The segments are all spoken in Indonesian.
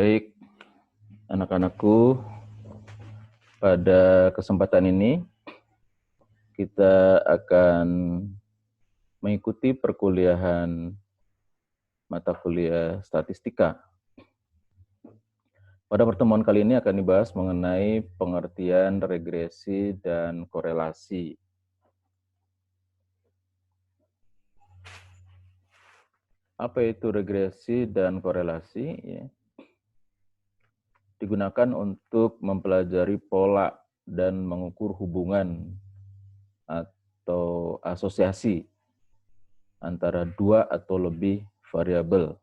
Baik, anak-anakku, pada kesempatan ini kita akan mengikuti perkuliahan mata kuliah statistika. Pada pertemuan kali ini akan dibahas mengenai pengertian regresi dan korelasi. Apa itu regresi dan korelasi? Ya. Digunakan untuk mempelajari pola dan mengukur hubungan atau asosiasi antara dua atau lebih variabel,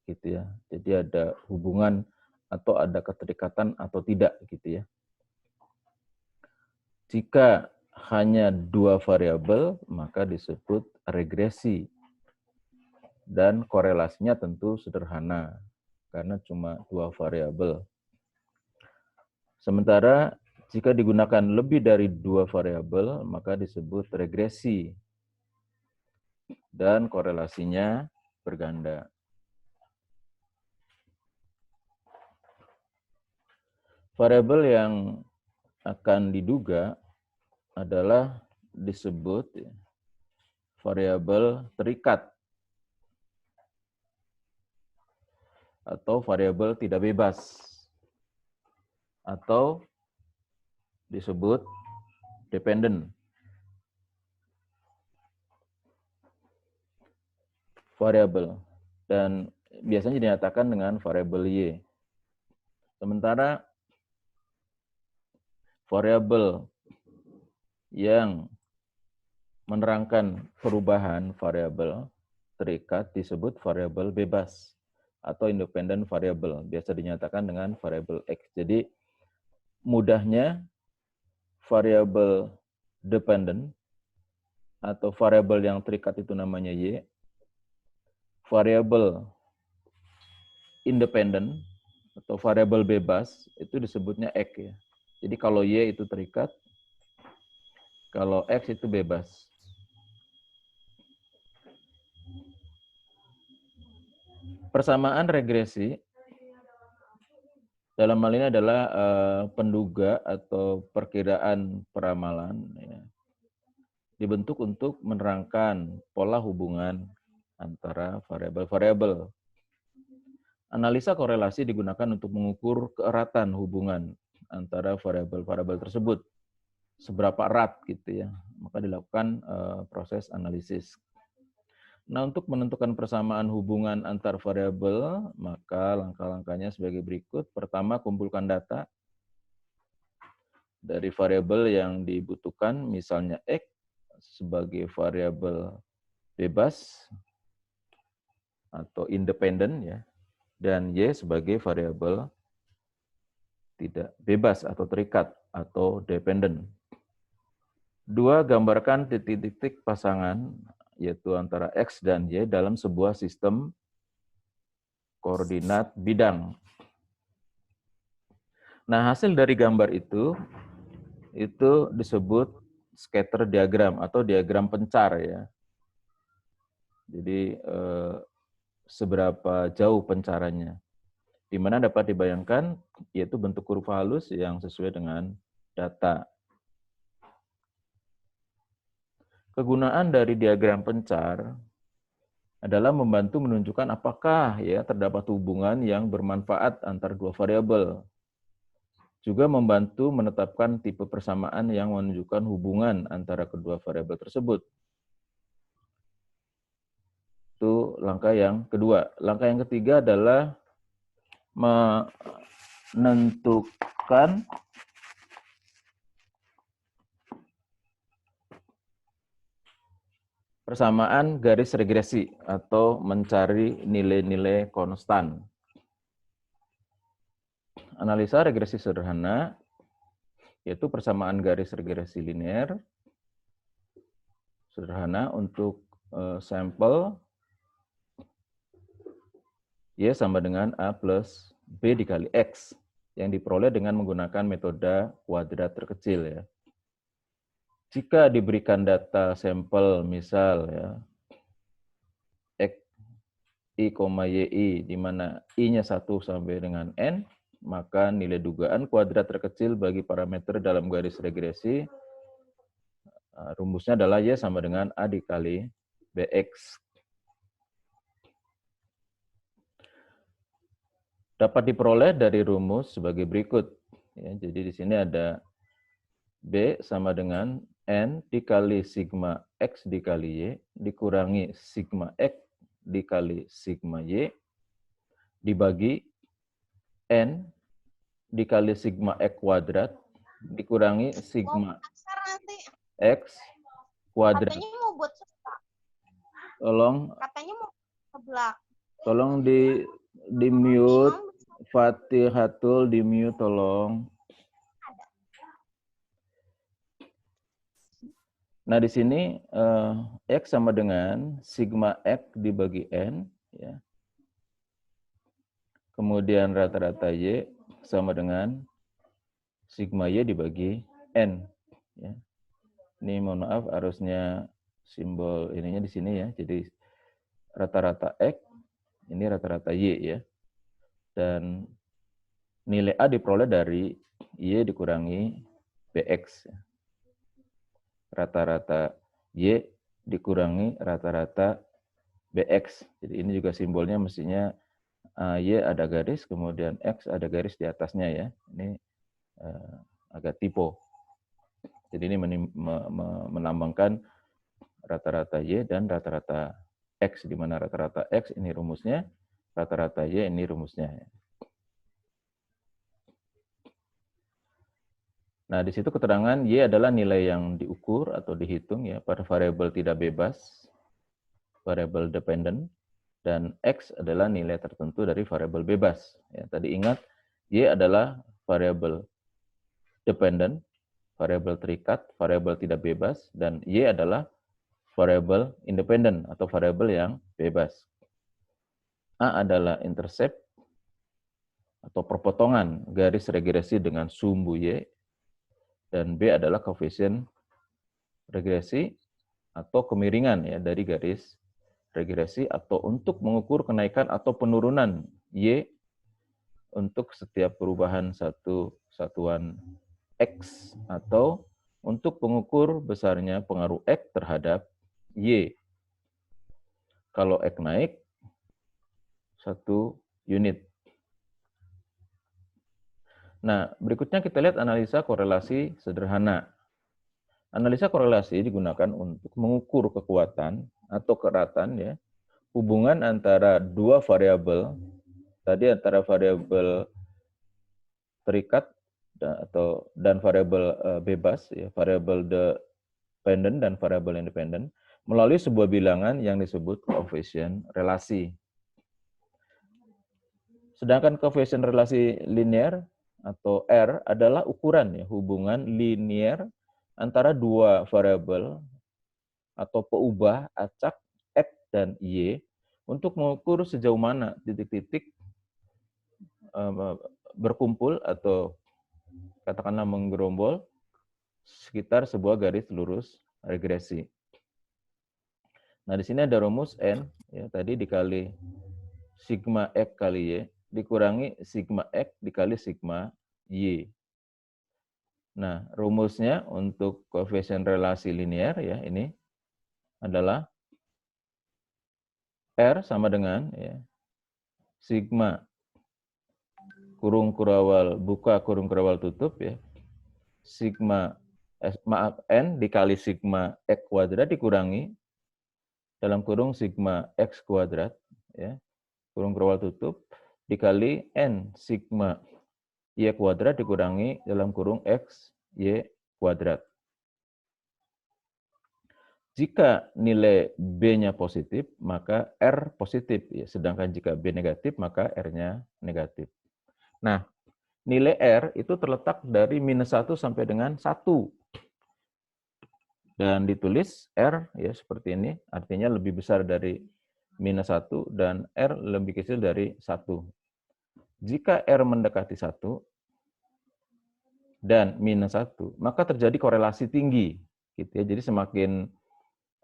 gitu ya. Jadi ada hubungan atau ada keterikatan atau tidak, gitu ya. Jika hanya dua variabel, maka disebut regresi. Dan korelasinya tentu sederhana, karena cuma dua variabel. Sementara jika digunakan lebih dari dua variabel, maka disebut regresi. Dan korelasinya berganda. Variabel yang akan diduga adalah disebut variabel terikat atau variabel tidak bebas, atau disebut dependent. Variabel, dan biasanya dinyatakan dengan variabel Y. Sementara variabel yang menerangkan perubahan variabel terikat disebut variabel bebas atau independent variable, biasa dinyatakan dengan variabel X. Jadi mudahnya variabel dependent atau variabel yang terikat itu namanya Y. Variabel independent atau variabel bebas itu disebutnya X ya. Jadi kalau Y itu terikat, kalau X itu bebas. Persamaan regresi dalam hal ini adalah penduga atau perkiraan peramalan ya, dibentuk untuk menerangkan pola hubungan antara variabel-variabel. Analisa korelasi digunakan untuk mengukur keeratan hubungan antara variabel-variabel tersebut. Seberapa erat gitu ya, maka dilakukan proses analisis. Nah, untuk menentukan persamaan hubungan antar variabel, maka langkah-langkahnya sebagai berikut. Pertama, kumpulkan data dari variabel yang dibutuhkan, misalnya X sebagai variabel bebas atau independen ya, dan Y sebagai variabel tidak bebas atau terikat atau dependent. Dua, gambarkan titik-titik pasangan yaitu antara X dan Y dalam sebuah sistem koordinat bidang. Nah, hasil dari gambar itu disebut scatter diagram atau diagram pencar ya. Jadi seberapa jauh pencarannya. Di mana dapat dibayangkan yaitu bentuk kurva halus yang sesuai dengan data. Kegunaan dari diagram pencar adalah membantu menunjukkan apakah ya terdapat hubungan yang bermanfaat antar dua variabel. Juga membantu menetapkan tipe persamaan yang menunjukkan hubungan antara kedua variabel tersebut. Itu langkah yang kedua. Langkah yang ketiga adalah menentukan persamaan garis regresi atau mencari nilai-nilai konstan. Analisa regresi sederhana yaitu persamaan garis regresi linear sederhana untuk sampel Y sama dengan A plus B dikali X yang diperoleh dengan menggunakan metode kuadrat terkecil ya. Jika diberikan data sampel misal ya X I, YI, di mana I-nya 1 sampai dengan N, maka nilai dugaan kuadrat terkecil bagi parameter dalam garis regresi, rumusnya adalah Y sama dengan A dikali BX. Dapat diperoleh dari rumus sebagai berikut. Ya, jadi di sini ada B sama dengan N dikali sigma X dikali Y dikurangi sigma X dikali sigma Y dibagi N dikali sigma X kuadrat dikurangi sigma X kuadrat. Katanya mau buat seblak. Katanya mau seblak. Tolong di mute. Fatihatul di mute tolong. Nah, di sini X sama dengan sigma X dibagi N, ya. Kemudian rata-rata Y sama dengan sigma Y dibagi N. Ya. Ini mohon maaf, harusnya simbol ininya di sini ya. Jadi rata-rata X, ini rata-rata Y ya. Dan nilai A diperoleh dari Y dikurangi BX. Rata-rata Y dikurangi rata-rata BX. Jadi ini juga simbolnya mestinya Y ada garis, kemudian X ada garis di atasnya ya. Ini agak typo. Jadi ini melambangkan rata-rata Y dan rata-rata X, di mana rata-rata X ini rumusnya, rata-rata Y ini rumusnya. Nah, di situ keterangan Y adalah nilai yang diukur atau dihitung ya pada variabel tidak bebas, variabel dependent, dan X adalah nilai tertentu dari variabel bebas. Ya, tadi ingat, Y adalah variabel dependent, variabel terikat, variabel tidak bebas, dan Y adalah variabel independen atau variabel yang bebas. A adalah intercept atau perpotongan garis regresi dengan sumbu Y, dan B adalah koefisien regresi atau kemiringan ya dari garis regresi atau untuk mengukur kenaikan atau penurunan Y untuk setiap perubahan satu satuan X atau untuk mengukur besarnya pengaruh X terhadap Y. Kalau X naik, 1 unit. Nah, berikutnya kita lihat analisa korelasi sederhana. Analisa korelasi digunakan untuk mengukur kekuatan atau keratan ya, hubungan antara dua variabel, tadi antara variabel terikat dan variabel bebas ya, variabel dependent dan variabel independen melalui sebuah bilangan yang disebut koefisien relasi. Sedangkan koefisien relasi linear atau R adalah ukuran ya, hubungan linear antara dua variabel atau peubah acak X dan Y untuk mengukur sejauh mana titik-titik berkumpul atau katakanlah menggerombol sekitar sebuah garis lurus regresi. Nah, di sini ada rumus N ya, tadi dikali sigma X kali Y dikurangi sigma X dikali sigma Y. Nah, rumusnya untuk koefisien relasi linear ya ini adalah R sama dengan ya, sigma kurung kurawal buka kurung kurawal tutup ya, sigma N dikali sigma X kuadrat dikurangi dalam kurung sigma X kuadrat ya, kurung kurawal tutup dikali N sigma Y kuadrat dikurangi dalam kurung X Y kuadrat. Jika nilai B-nya positif, maka R positif. Ya. Sedangkan jika B negatif, maka R-nya negatif. Nah, nilai R itu terletak dari -1 sampai dengan 1. Dan ditulis R ya seperti ini, artinya lebih besar dari -1 dan R lebih kecil dari 1. Jika R mendekati 1 dan -1, maka terjadi korelasi tinggi. Gitu ya. Jadi semakin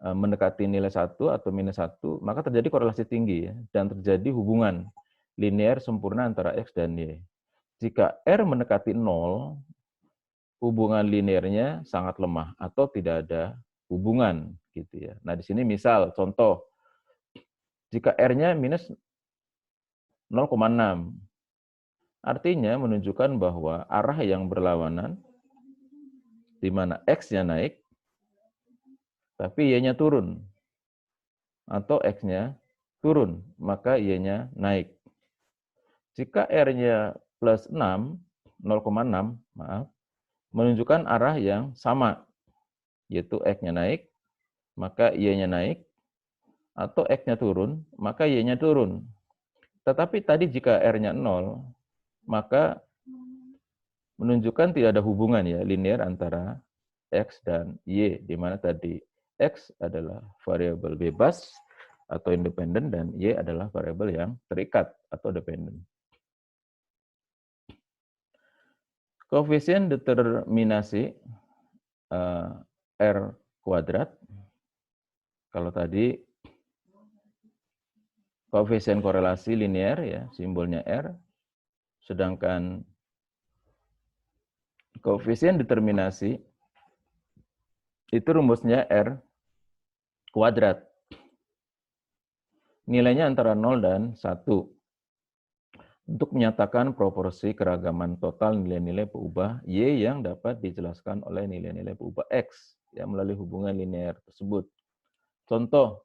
mendekati nilai 1 atau minus 1, maka terjadi korelasi tinggi ya, dan terjadi hubungan linear sempurna antara X dan Y. Jika R mendekati 0, hubungan linearnya sangat lemah atau tidak ada hubungan gitu ya. Nah, di sini misal contoh, jika R-nya minus 0,6, artinya menunjukkan bahwa arah yang berlawanan di mana X-nya naik tapi Y-nya turun, atau X-nya turun maka Y-nya naik. Jika R-nya plus 6, 0,6, maaf, menunjukkan arah yang sama, yaitu X-nya naik, maka Y-nya naik, atau X-nya turun, maka Y-nya turun. Tetapi tadi jika R-nya 0, maka menunjukkan tidak ada hubungan ya linear antara X dan Y, di mana tadi X adalah variabel bebas atau independen dan Y adalah variabel yang terikat atau dependen. Koefisien determinasi R kuadrat, kalau tadi koefisien korelasi linear ya, simbolnya R, sedangkan koefisien determinasi itu rumusnya R kuadrat. Nilainya antara 0 dan 1. Untuk menyatakan proporsi keragaman total nilai-nilai peubah Y yang dapat dijelaskan oleh nilai-nilai peubah X ya, melalui hubungan linear tersebut. Contoh,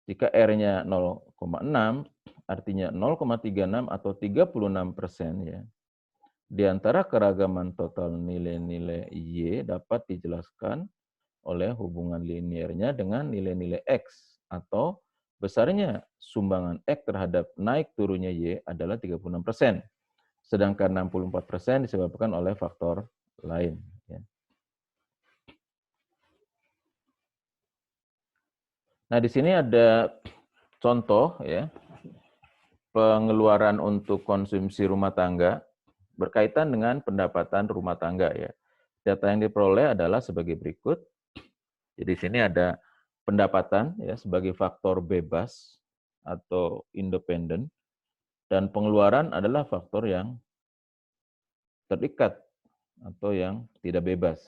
jika R-nya 0,6, artinya 0,36 atau 36% ya. Di antara keragaman total nilai-nilai Y dapat dijelaskan oleh hubungan linearnya dengan nilai-nilai X, atau besarnya sumbangan X terhadap naik turunnya Y adalah 36%, sedangkan 64% disebabkan oleh faktor lain. Ya. Nah, di sini ada contoh ya, pengeluaran untuk konsumsi rumah tangga berkaitan dengan pendapatan rumah tangga ya. Data yang diperoleh adalah sebagai berikut. Jadi di sini ada pendapatan ya sebagai faktor bebas atau independen, dan pengeluaran adalah faktor yang terikat atau yang tidak bebas.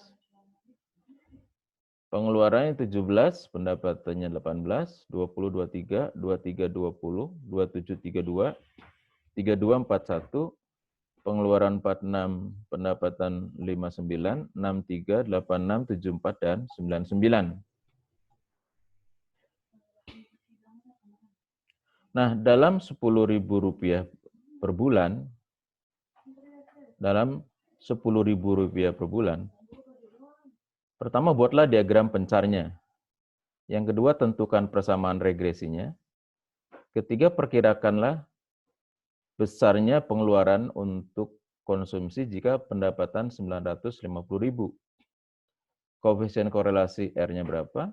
Pengeluarannya 17, pendapatannya 18, 20 23, 23 20, 27 32, 32 41, pengeluaran 46, pendapatan 59, 63, 86, 74 dan 99. Nah, dalam Rp10.000 per bulan, pertama buatlah diagram pencarnya. Yang kedua, tentukan persamaan regresinya. Ketiga, perkirakanlah besarnya pengeluaran untuk konsumsi jika pendapatan 950.000. Koefisien korelasi R-nya berapa?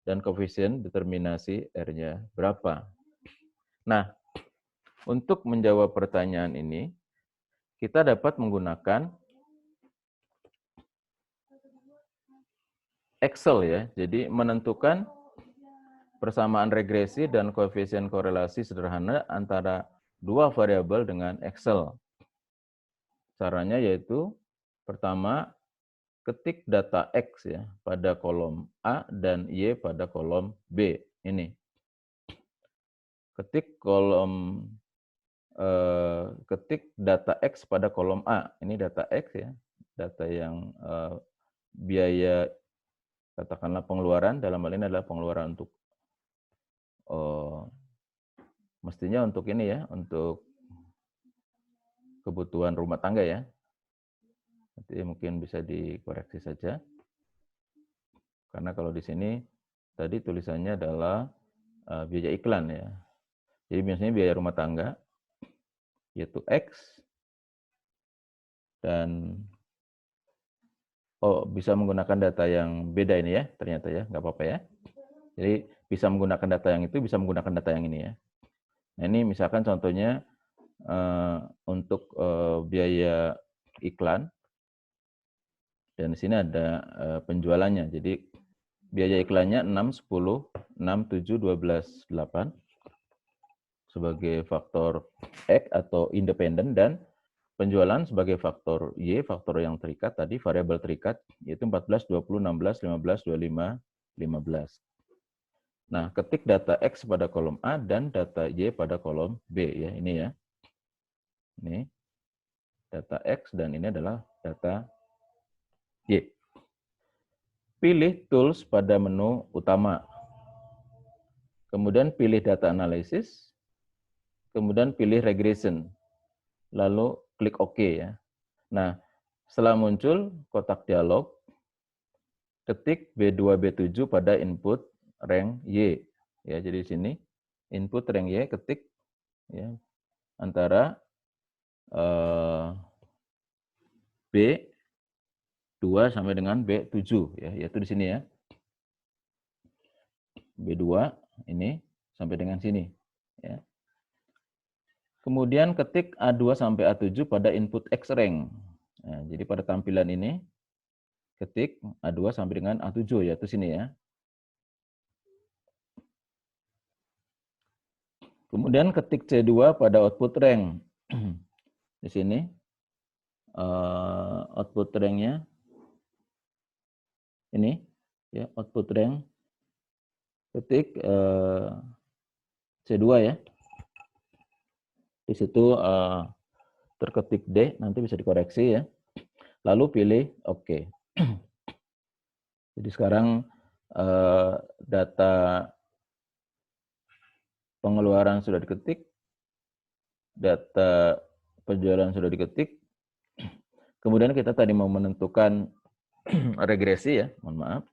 Dan koefisien determinasi R-nya berapa? Nah, untuk menjawab pertanyaan ini, kita dapat menggunakan Excel ya. Jadi menentukan persamaan regresi dan koefisien korelasi sederhana antara dua variabel dengan Excel. Caranya yaitu, pertama, ketik data X ya pada kolom A dan Y pada kolom B. Ini. Ketik data X pada kolom A. Ini data X ya, data yang biaya, katakanlah pengeluaran, dalam hal ini adalah pengeluaran untuk mestinya untuk ini ya, untuk kebutuhan rumah tangga ya. Nanti mungkin bisa dikoreksi saja. Karena kalau di sini tadi tulisannya adalah biaya iklan ya. Jadi biasanya biaya rumah tangga yaitu X, dan bisa menggunakan data yang beda ini ya, ternyata ya, nggak apa-apa ya. Jadi bisa menggunakan data yang itu, bisa menggunakan data yang ini ya. Nah ini misalkan contohnya untuk biaya iklan, dan di sini ada penjualannya. Jadi Biaya iklannya 6, 10, 6, 7, 12, 8 sebagai faktor X atau independen, dan penjualan sebagai faktor Y, faktor yang terikat tadi, variabel terikat, yaitu 14, 20, 16, 15, 25, 15. Nah, ketik data X pada kolom A dan data Y pada kolom B ya, ini ya. Ini data X dan ini adalah data Y. Pilih tools pada menu utama. Kemudian pilih data analysis. Kemudian pilih regression. Lalu klik OK ya. Nah, setelah muncul kotak dialog, ketik B2, B7 pada input rank Y. Ya, jadi di sini input rank Y ketik ya antara B2 sampai dengan B7 ya, yaitu di sini ya. B2 ini sampai dengan sini ya. Kemudian ketik A2 sampai A7 pada input X rank. Nah, jadi pada tampilan ini ketik A2 sampai dengan A7 yaitu sini ya. Kemudian ketik C2 pada output rank. Di sini output ranknya ini ya, output rank ketik C2 ya. Di situ terketik D, nanti bisa dikoreksi ya. Lalu pilih OK. Jadi sekarang data pengeluaran sudah diketik, data penjualan sudah diketik. Kemudian kita tadi mau menentukan regresi ya, mohon maaf.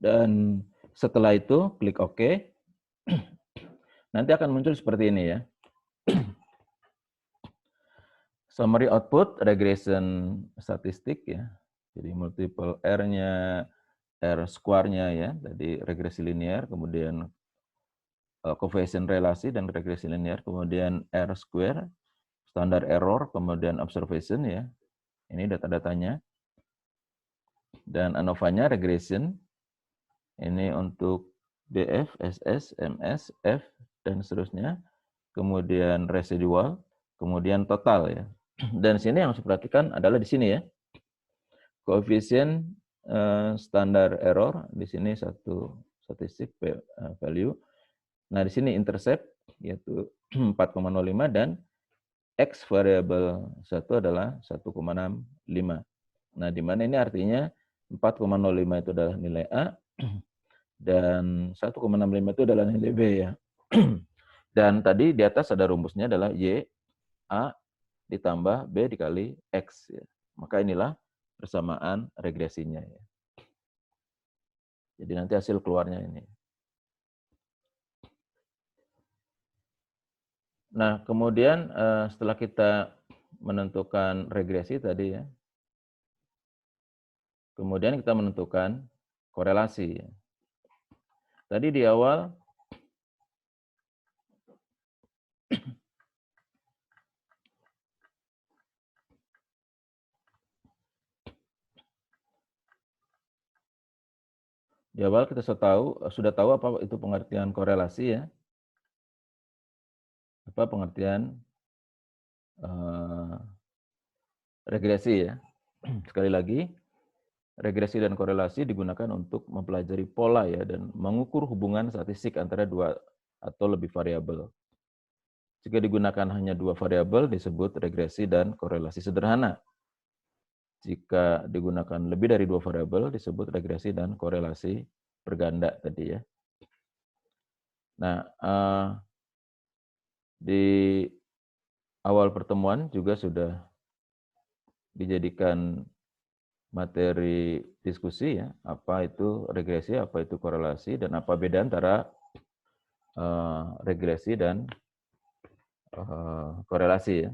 Dan setelah itu klik OK. Nanti akan muncul seperti ini ya. Summary output, regression statistik ya. Jadi multiple R-nya, R square-nya ya. Tadi regresi linear, kemudian coefficient relasi dan regresi linear, kemudian R square, standar error, kemudian observation ya. Ini data-datanya. Dan ANOVA-nya regression. Ini untuk DF, SS, MS, F, dan seterusnya. Kemudian residual, kemudian total ya. Dan sini yang harus diperhatikan adalah di sini ya. Koefisien standar error, di sini satu statistik value. Nah, di sini intercept yaitu 4,05 dan X variabel 1 adalah 1,65. Nah, di mana ini artinya 4,05 itu adalah nilai A dan 1,65 itu adalah nilai B ya. Dan tadi di atas ada rumusnya adalah Y, A ditambah B dikali X. Ya. Maka inilah persamaan regresinya. Ya. Jadi nanti hasil keluarnya ini. Nah, kemudian setelah kita menentukan regresi tadi ya, kemudian kita menentukan korelasi. Ya. Tadi di awal kita sudah tahu apa itu pengertian korelasi ya. Apa pengertian regresi ya. Sekali lagi, regresi dan korelasi digunakan untuk mempelajari pola ya dan mengukur hubungan statistik antara dua atau lebih variabel. Jika digunakan hanya dua variabel disebut regresi dan korelasi sederhana. Jika digunakan lebih dari dua variabel disebut regresi dan korelasi berganda tadi ya. Nah, di awal pertemuan juga sudah dijadikan materi diskusi ya, apa itu regresi, apa itu korelasi, dan apa beda antara regresi dan korelasi ya.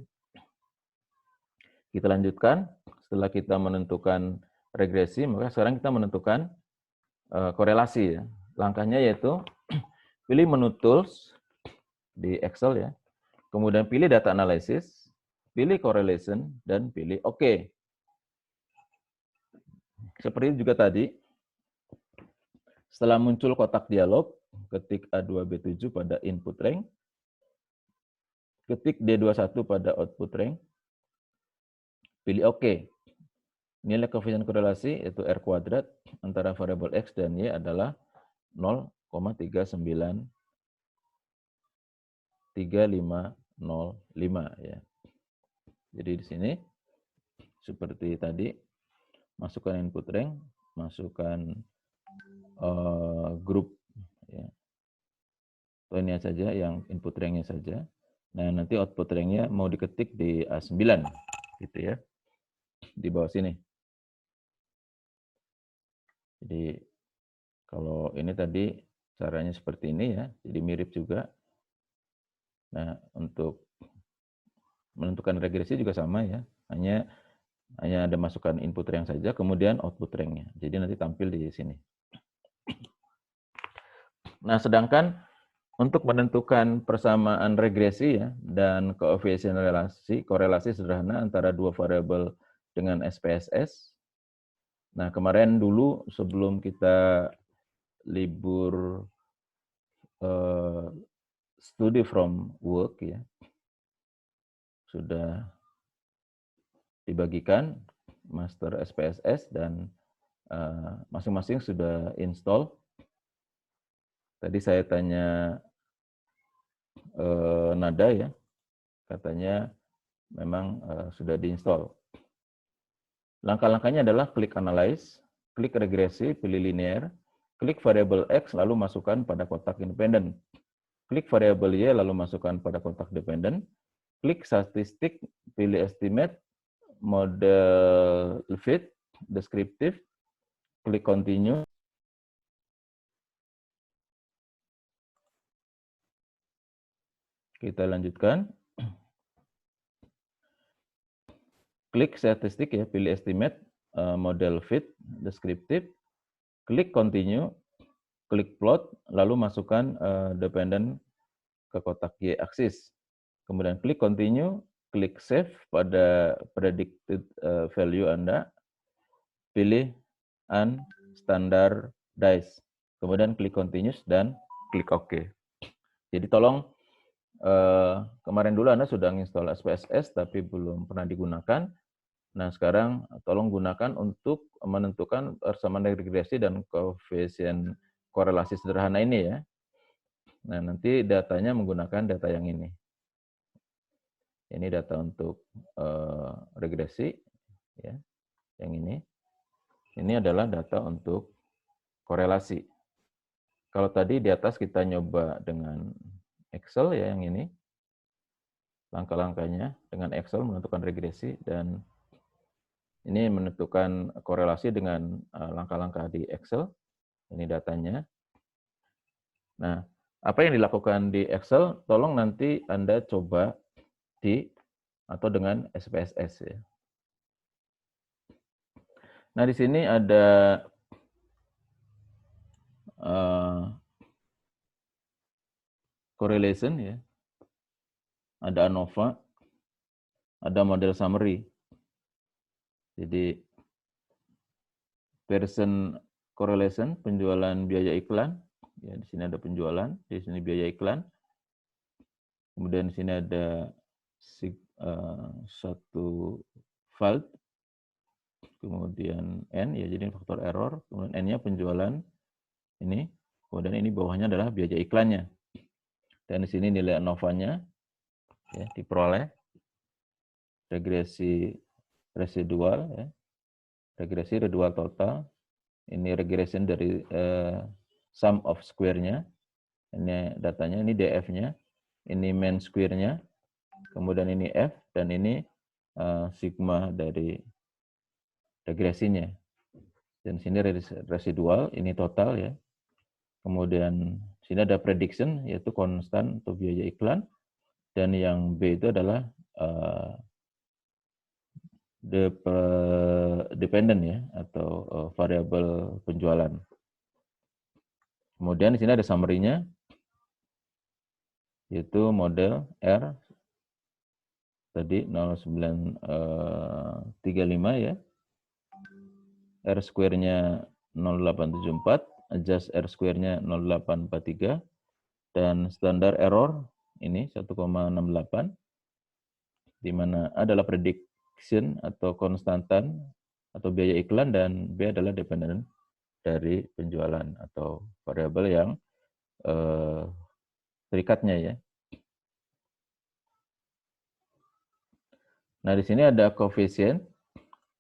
Kita lanjutkan, setelah kita menentukan regresi, maka sekarang kita menentukan korelasi ya. Langkahnya yaitu pilih menu tools di Excel ya, kemudian pilih data analysis, pilih correlation, dan pilih OK. Seperti juga tadi, setelah muncul kotak dialog, ketik A2B7 pada input rank, ketik D21 pada output rank, pilih OK. Nilai koefisien korelasi yaitu R kuadrat antara variabel X dan Y adalah 0,39350 ya. Jadi di sini seperti tadi, masukkan input rank, masukkan grup ya. Atau ini saja yang input ranknya saja. Nah, nanti output ranknya mau diketik di A9 gitu ya. Di bawah sini. Jadi kalau ini tadi caranya seperti ini ya, jadi mirip juga. Nah, untuk menentukan regresi juga sama ya, hanya ada masukkan input rank saja, kemudian output ranknya. Jadi nanti tampil di sini. Nah, sedangkan untuk menentukan persamaan regresi ya dan koefisien korelasi sederhana antara dua variabel dengan SPSS. Nah, kemarin dulu sebelum kita libur study from work ya, sudah dibagikan master SPSS dan masing-masing sudah install. Tadi saya tanya Nada ya, katanya memang sudah diinstal. Langkah-langkahnya adalah klik analyze, klik regresi, pilih linear, klik variabel X lalu masukkan pada kotak independen. Klik variabel Y lalu masukkan pada kotak dependen. Klik statistik, pilih estimate, model fit, deskriptif, klik continue. Kita lanjutkan. Klik statistik ya, pilih estimate, model fit, deskriptif, klik continue, klik plot, lalu masukkan dependen ke kotak Y aksis. Kemudian klik continue, klik save pada predicted value Anda, pilih unstandardized. Kemudian klik continuous dan klik OK. Jadi tolong kemarin dulu Anda sudah install SPSS tapi belum pernah digunakan. Nah, sekarang tolong gunakan untuk menentukan persamaan regresi dan koefisien korelasi sederhana ini ya. Nah, nanti datanya menggunakan data yang ini. Ini data untuk regresi ya. Yang ini. Ini adalah data untuk korelasi. Kalau tadi di atas kita nyoba dengan Excel ya yang ini. Langkah-langkahnya dengan Excel menentukan regresi dan ini menentukan korelasi dengan langkah-langkah di Excel. Ini datanya. Nah, apa yang dilakukan di Excel, tolong nanti Anda coba atau dengan SPSS ya. Nah, di sini ada correlation ya. Ada ANOVA, ada model summary. Jadi Pearson correlation, penjualan biaya iklan. Ya, di sini ada penjualan, di sini biaya iklan. Kemudian di sini ada satu fault, kemudian N, ya jadi faktor error, kemudian N-nya penjualan ini, kemudian ini bawahnya adalah biaya iklannya. Dan di sini nilai ANOVA-nya ya, diperoleh, regresi residual, ya. Regresi residual total, ini regression dari sum of square-nya, ini datanya, ini DF-nya, ini mean square-nya, kemudian ini F, dan ini sigma dari regresinya. Dan sini residual, ini total ya. Kemudian sini ada prediction, yaitu konstan atau biaya iklan, dan yang B itu adalah dependent ya, atau variabel penjualan. Kemudian di sini ada summary-nya, yaitu model R tadi 0935 ya. R square-nya 0,874, adjust R square-nya 0,843, dan standar error ini 1,68, di mana A adalah prediction atau konstantan atau biaya iklan, dan B adalah dependent dari penjualan atau variabel yang terikatnya ya. Nah, di sini ada koefisien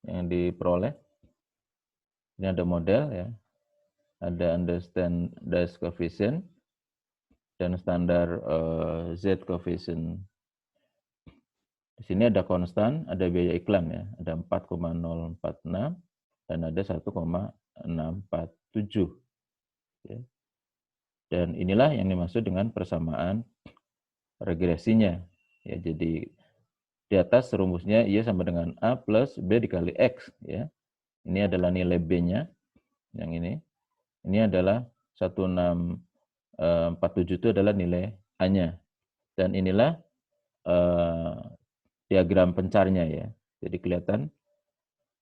yang diperoleh. Ini ada model ya. Ada understand dash coefficient dan standar Z coefficient. Di sini ada konstan, ada biaya iklan ya. Ada 4,046 dan ada 1,647 ya. Dan inilah yang dimaksud dengan persamaan regresinya ya. Jadi di atas rumusnya Y sama dengan A plus B dikali X ya. Ini adalah nilai B-nya yang ini. Ini adalah 1647 itu adalah nilai A-nya. Dan inilah diagram pencarnya ya. Jadi kelihatan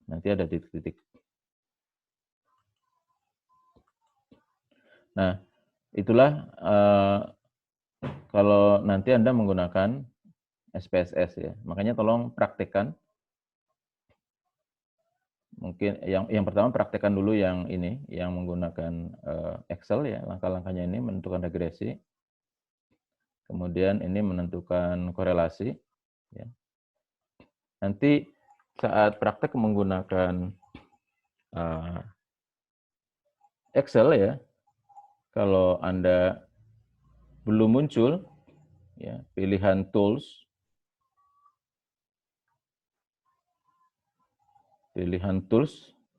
nanti ada titik-titik. Nah, itulah kalau nanti Anda menggunakan SPSS ya. Makanya tolong praktekkan. Mungkin yang pertama praktekkan dulu yang ini, yang menggunakan Excel ya, langkah-langkahnya ini menentukan regresi. Kemudian ini menentukan korelasi ya. Nanti saat praktek menggunakan Excel ya, kalau Anda belum muncul ya, pilihan tools,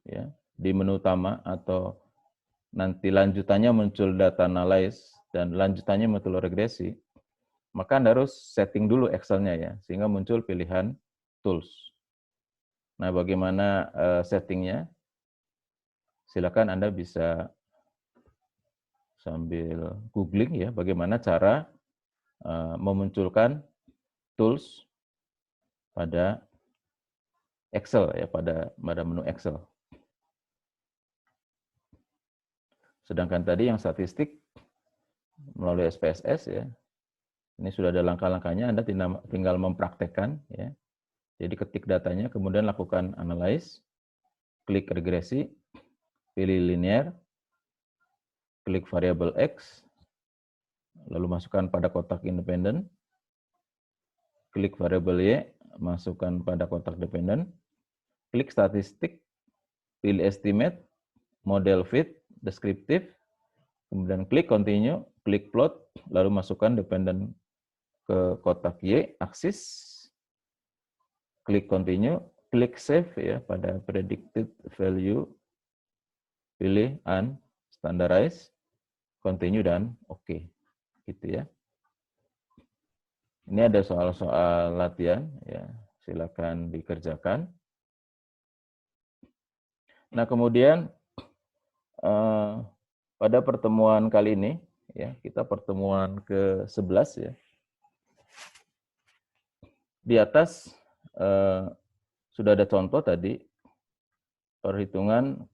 ya, di menu utama, atau nanti lanjutannya muncul data analyze dan lanjutannya muncul regresi, maka Anda harus setting dulu Excel-nya ya, sehingga muncul pilihan tools. Nah, bagaimana settingnya? Silakan Anda bisa sambil googling ya, bagaimana cara memunculkan tools pada Excel ya, pada menu Excel. Sedangkan tadi yang statistik melalui SPSS ya, ini sudah ada langkah-langkahnya, Anda tinggal mempraktekkan ya. Jadi ketik datanya, kemudian lakukan analyze, klik regresi, pilih linear, klik variabel X, lalu masukkan pada kotak independen, klik variabel Y, masukkan pada kotak dependen, klik statistik, pilih estimate, model fit, deskriptif, kemudian klik continue, klik plot, lalu masukkan dependen ke kotak Y, aksis, klik continue, klik save ya pada predicted value, pilih unstandardized, continue, dan oke. Gitu ya. Ini ada soal-soal latihan ya, silakan dikerjakan. Nah, kemudian pada pertemuan kali ini ya, kita pertemuan ke-11 ya. Di atas sudah ada contoh tadi perhitungan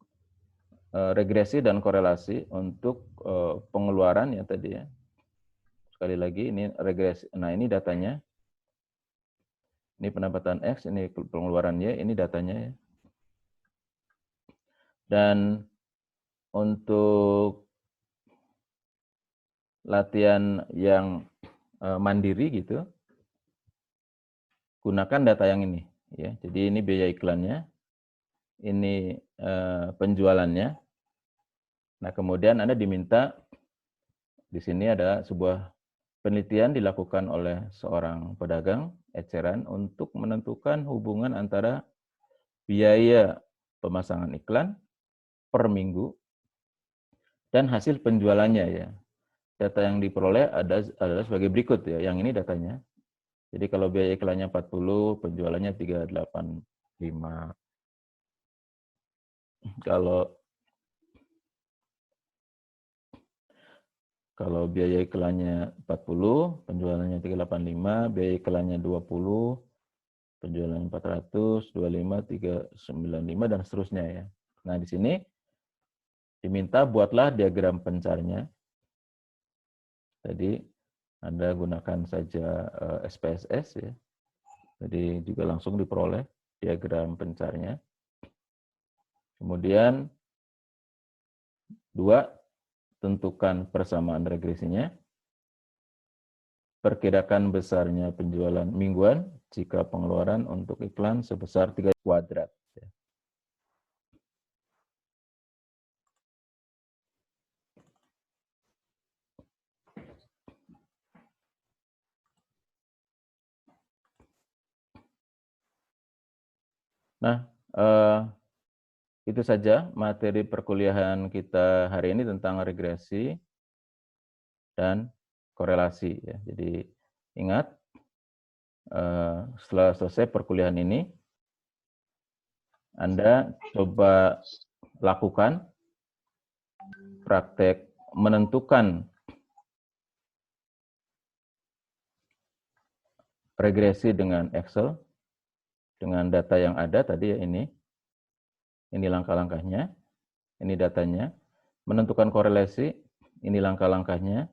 regresi dan korelasi untuk pengeluaran ya tadi ya. Sekali lagi ini regresi. Nah, ini datanya. Ini pendapatan X, ini pengeluaran Y, ini datanya ya. Dan untuk latihan yang mandiri gitu, gunakan data yang ini ya. Jadi ini biaya iklannya, ini penjualannya. Nah, kemudian Anda diminta, di sini ada sebuah penelitian dilakukan oleh seorang pedagang eceran untuk menentukan hubungan antara biaya pemasangan iklan per minggu dan hasil penjualannya ya. Data yang diperoleh adalah sebagai berikut ya. Yang ini datanya. Jadi kalau biaya iklannya 40, penjualannya 385. Kalau biaya iklannya 40, penjualannya 385, biaya iklannya 20, penjualannya 400, 25, 395, dan seterusnya ya. Nah, di sini diminta buatlah diagram pencarnya. Jadi Anda gunakan saja SPSS ya. Jadi juga langsung diperoleh diagram pencarnya. Kemudian 2, tentukan persamaan regresinya. Perkirakan besarnya penjualan mingguan jika pengeluaran untuk iklan sebesar 3 kuadrat. Nah, itu saja materi perkuliahan kita hari ini tentang regresi dan korelasi. Ya. Jadi ingat, setelah selesai perkuliahan ini, Anda coba lakukan praktek menentukan regresi dengan Excel, dengan data yang ada tadi ya ini langkah-langkahnya, ini datanya, menentukan korelasi, ini langkah-langkahnya,